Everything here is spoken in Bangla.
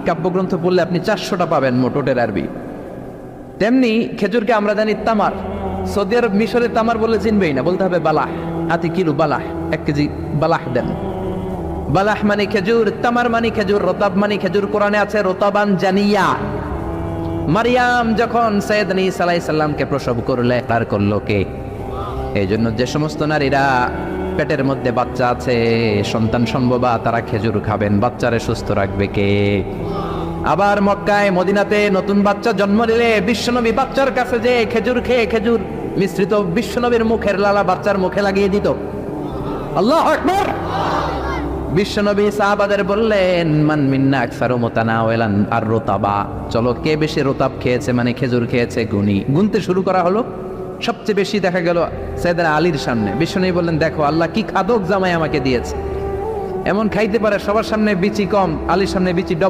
কাব্যগ্রন্থ পড়লে আপনি 400টা পাবেন মোটোটের আরবি। তেমনি খেজুরকে আমরা জানি তামার। সৌদি আরব মিশরের তামার বলে চিনবেই না, বলতে হবে বালাহ। হাতি কিলো বালাহ, 1 কেজি বালাহ দেন। বালাহ মানে খেজুর, তামার মানে খেজুর, রতাব মানে খেজুর। কোরআনে আছে রতাবান জানিয়া। মারিয়াম যখন সাইয়েদনা ঈসা আলাইহিস সালামকে প্রসব করলে, তার করলো কে? এই জন্য যে সমস্ত নারীরা পেটের মধ্যে বাচ্চা আছে, সন্তান সম্ভবা, তারা খেজুর খাবেন। বাচ্চারে সুস্থ রাখবে কে? আবার মক্কায় মদিনাতে নতুন বাচ্চা জন্ম নিলে বিশ্বনবী বাচ্চার কাছে যে খেজুর খেয়ে খেজুর মিশ্রিত বিশ্বনবীর মুখের লালা বাচ্চার মুখে লাগিয়ে দিত। আল্লাহু আকবার। বিশ্বনবী সাহাবাদের বললেন, মান মিন্না আকসারু মুতানাওয়ালান আর রতাবা, চলো কে বেশি রতাব খেয়েছে, মানে খেজুর খেয়েছে, গুনি। গুনতে শুরু করা হলো। সবচেয়ে বেশি দেখা গেল সাইয়েদনা আলীর সামনে। বিশ্বনবী বললেন, দেখো আল্লাহ কি খাদক জামাই আমাকে দিয়েছে। এমন খাইতে পারে, সবার সামনে বিচি কম, আলীর সামনে বিচি ডবল।